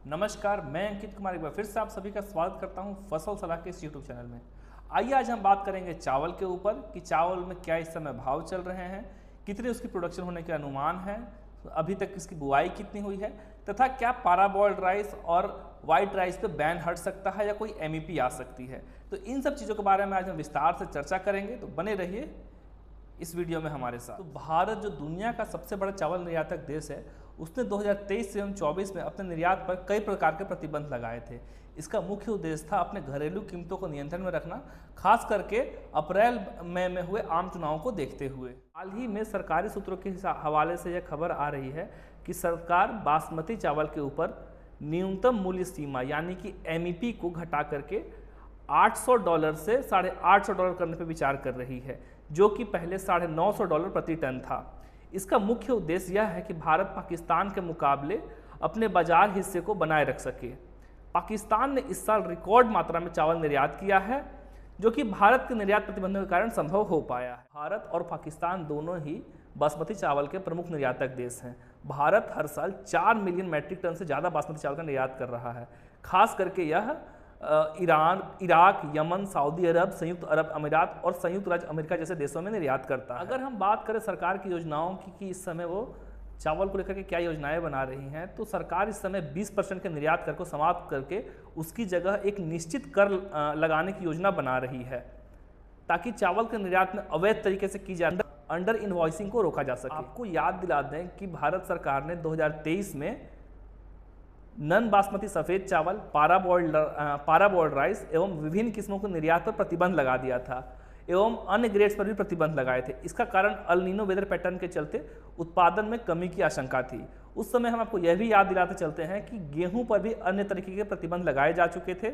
नमस्कार, मैं अंकित कुमार एक बार फिर से आप सभी का स्वागत करता हूं फसल सलाह के इस यूट्यूब चैनल में। आइए आज हम बात करेंगे चावल के ऊपर कि चावल में क्या इस समय भाव चल रहे हैं, कितने उसकी प्रोडक्शन होने के अनुमान है, अभी तक इसकी बुआई कितनी हुई है तथा क्या पाराबॉइल्ड राइस और वाइट राइस पे बैन हट सकता है या कोई एमईपी आ सकती है। तो इन सब चीज़ों के बारे में आज हम विस्तार से चर्चा करेंगे, तो बने रहिए इस वीडियो में हमारे साथ। तो भारत जो दुनिया का सबसे बड़ा चावल निर्यातक देश है, उसने 2023 से 2024 में अपने निर्यात पर कई प्रकार के प्रतिबंध लगाए थे। इसका मुख्य उद्देश्य था अपने घरेलू कीमतों को नियंत्रण में रखना, खास करके अप्रैल मई में हुए आम चुनावों को देखते हुए। हाल ही में सरकारी सूत्रों के हवाले से यह खबर आ रही है कि सरकार बासमती चावल के ऊपर न्यूनतम मूल्य सीमा यानी कि एमईपी को घटा करके $800 से $850 करने पर विचार कर रही है, जो कि पहले $950 प्रति टन था। इसका मुख्य उद्देश्य यह है कि भारत पाकिस्तान के मुकाबले अपने बाजार हिस्से को बनाए रख सके। पाकिस्तान ने इस साल रिकॉर्ड मात्रा में चावल निर्यात किया है, जो कि भारत के निर्यात प्रतिबंधों के कारण संभव हो पाया है। भारत और पाकिस्तान दोनों ही बासमती चावल के प्रमुख निर्यातक देश हैं। भारत हर साल 4 मिलियन मैट्रिक टन से ज़्यादा बासमती चावल का निर्यात कर रहा है। खास करके यह ईरान, इराक, यमन, सऊदी अरब, संयुक्त अरब अमीरात और संयुक्त राज्य अमेरिका जैसे देशों में निर्यात करता है। अगर हम बात करें सरकार की योजनाओं की कि इस समय वो चावल को लेकर के क्या योजनाएं बना रही हैं, तो सरकार इस समय 20% के निर्यात कर को समाप्त करके उसकी जगह एक निश्चित कर लगाने की योजना बना रही है, ताकि चावल के निर्यात में अवैध तरीके से की जाए अंडर इनवॉइसिंग को रोका जा सके। आपको याद दिला दें कि भारत सरकार ने 2023 में नन बासमती सफ़ेद चावल, पाराबॉइल्ड राइस एवं विभिन्न किस्मों के निर्यात पर प्रतिबंध लगा दिया था एवं अन्य ग्रेड्स पर भी प्रतिबंध लगाए थे। इसका कारण अल नीनो वेदर पैटर्न के चलते उत्पादन में कमी की आशंका थी। उस समय हम आपको यह भी याद दिलाते चलते हैं कि गेहूं पर भी अन्य तरीके के प्रतिबंध लगाए जा चुके थे,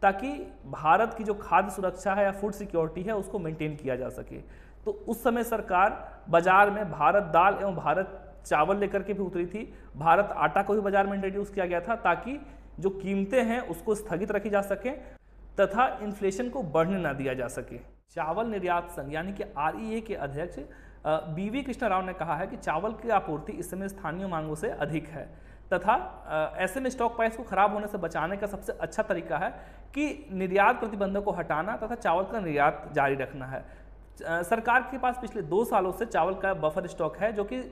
ताकि भारत की जो खाद्य सुरक्षा है या फूड सिक्योरिटी है उसको मेंटेन किया जा सके। तो उस समय सरकार बाजार में भारत दाल एवं भारत चावल लेकर के भी उतरी थी। भारत आटा को भी बाजार में इंट्रोड्यूस किया गया था, ताकि जो कीमतें हैं उसको स्थगित रखी जा सके तथा इन्फ्लेशन को बढ़ने ना दिया जा सके। चावल निर्यात संघ यानी कि आरईए के अध्यक्ष बीवी कृष्णा राव ने कहा है कि चावल की आपूर्ति इस समय स्थानीय मांगों से अधिक है तथा ऐसे में स्टॉक प्राइस को खराब होने से बचाने का सबसे अच्छा तरीका है कि निर्यात प्रतिबंधों को हटाना तथा चावल का निर्यात जारी रखना है। सरकार के पास पिछले 2 सालों से चावल का बफर स्टॉक है, जो कि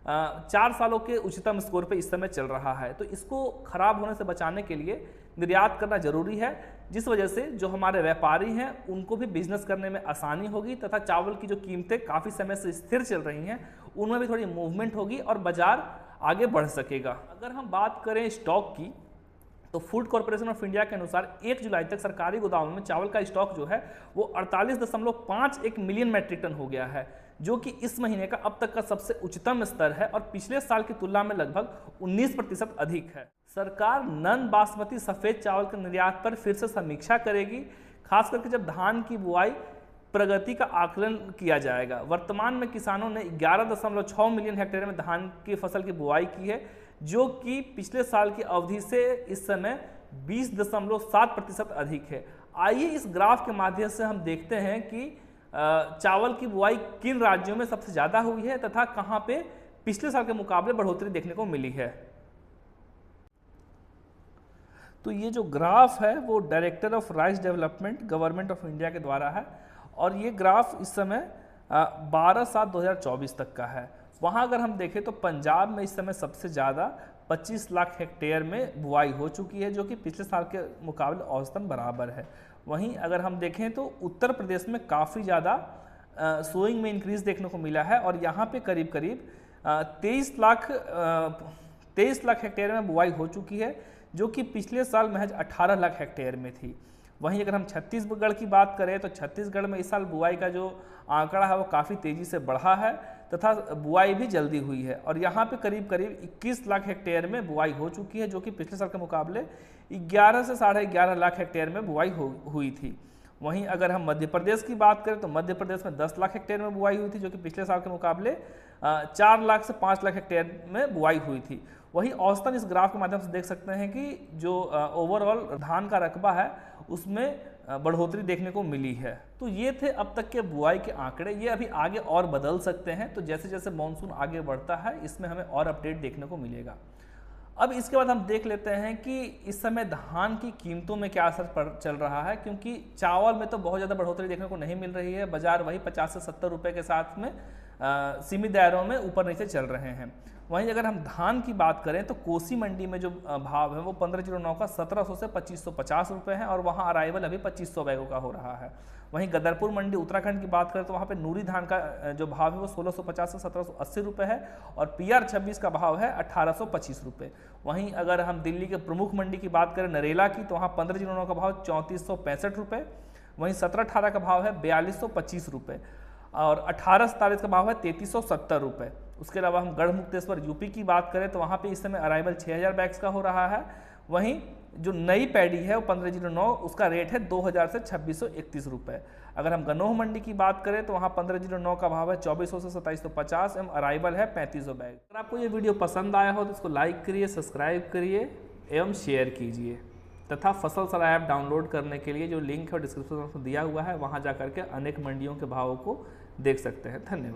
4 सालों के उच्चतम स्कोर पे इस समय चल रहा है। तो इसको खराब होने से बचाने के लिए निर्यात करना जरूरी है, जिस वजह से जो हमारे व्यापारी हैं उनको भी बिजनेस करने में आसानी होगी तथा चावल की जो कीमतें काफ़ी समय से स्थिर चल रही हैं उनमें भी थोड़ी मूवमेंट होगी और बाजार आगे बढ़ सकेगा। अगर हम बात करें स्टॉक की, तो फूड कॉर्पोरेशन ऑफ इंडिया के अनुसार 1 जुलाई तक सरकारी गोदामों में चावल का स्टॉक जो है वो 48.51 मिलियन मैट्रिक टन हो गया है, जो कि इस महीने का अब तक का सबसे उच्चतम स्तर है और पिछले साल की तुलना में लगभग 19% अधिक है। सरकार नन बासमती सफ़ेद चावल के निर्यात पर फिर से समीक्षा करेगी, खास करके जब धान की बुआई प्रगति का आकलन किया जाएगा। वर्तमान में किसानों ने 11.6 मिलियन हेक्टेयर में धान की फसल की बुआई की है, जो कि पिछले साल की अवधि से इस समय 20.7% अधिक है। आइए इस ग्राफ के माध्यम से हम देखते हैं कि चावल की बुआई किन राज्यों में सबसे ज़्यादा हुई है तथा कहां पे पिछले साल के मुकाबले बढ़ोतरी देखने को मिली है। तो ये जो ग्राफ है वो director of rice development government of India के द्वारा है और ये ग्राफ इस समय 12/7/2024 तक का है। वहाँ अगर हम देखें तो पंजाब में इस समय सबसे ज़्यादा 25 लाख हेक्टेयर में बुआई हो चुकी है, जो कि पिछले साल के मुकाबले औसतन बराबर है। वहीं अगर हम देखें तो उत्तर प्रदेश में काफ़ी ज़्यादा सोइंग में इंक्रीज देखने को मिला है और यहाँ पे करीब 23 लाख हेक्टेयर में बुआई हो चुकी है, जो कि पिछले साल महज 18 लाख हेक्टेयर में थी। वहीं अगर हम छत्तीसगढ़ की बात करें तो छत्तीसगढ़ में इस साल बुआई का जो आंकड़ा है वो काफ़ी तेज़ी से बढ़ा है तथा बुआई भी जल्दी हुई है और यहाँ पे करीब 21 लाख हेक्टेयर में बुआई हो चुकी है, जो कि पिछले साल के मुकाबले 11 से 11.5 लाख हेक्टेयर में बुआई हुई थी। वहीं अगर हम मध्य प्रदेश की बात करें तो मध्य प्रदेश में 10 लाख हेक्टेयर में बुआई हुई थी, जो कि पिछले साल के मुकाबले 4 लाख से 5 लाख हेक्टेयर में बुआई हुई थी। वहीं औसतन इस ग्राफ के माध्यम से देख सकते हैं कि जो ओवरऑल धान का रकबा है उसमें बढ़ोतरी देखने को मिली है। तो ये थे अब तक के बुआई के आंकड़े, ये अभी आगे और बदल सकते हैं। तो जैसे जैसे मानसून आगे बढ़ता है इसमें हमें और अपडेट देखने को मिलेगा। अब इसके बाद हम देख लेते हैं कि इस समय धान की कीमतों में क्या असर चल रहा है, क्योंकि चावल में तो बहुत ज़्यादा बढ़ोतरी देखने को नहीं मिल रही है। बाजार वही 50 से 70 रुपये के साथ में सीमित दायरों में ऊपर नीचे चल रहे हैं। वहीं अगर हम धान की बात करें तो कोसी मंडी में जो भाव है वो 1509 का 1700 से 2550 रुपये है और वहाँ अराइवल अभी 2500 बैगों का हो रहा है। वहीं गदरपुर मंडी उत्तराखंड की बात करें तो वहाँ पे नूरी धान का जो भाव है वो 1650 से 1780 रुपये है और PR 26 का भाव है 1825 रुपये। वहीं अगर हम दिल्ली के प्रमुख मंडी की बात करें नरेला की, तो वहाँ 1509 का भाव 3465 रुपये, वहीं 1718 का भाव है 4225 रुपये और 1847 का भाव है 3370 रुपये। उसके अलावा हम गढ़मुक्तेश्वर यूपी की बात करें तो वहाँ पे इस समय अराइवल 6000 बैग्स का हो रहा है। वहीं जो नई पैडी है वो 1509, उसका रेट है 2000 से 2631 रुपये। अगर हम गन्नौर मंडी की बात करें तो वहाँ 1509 का भाव है 2400 से 2750 एवं अराइवल है 3500 बैग। अगर आपको ये वीडियो पसंद आया हो तो इसको लाइक करिए, सब्सक्राइब करिए एवं शेयर कीजिए तथा फसल सलाह ऐप डाउनलोड करने के लिए जो लिंक है डिस्क्रिप्शन में दिया हुआ है, वहाँ जा करके अनेक मंडियों के भावों को देख सकते हैं। धन्यवाद।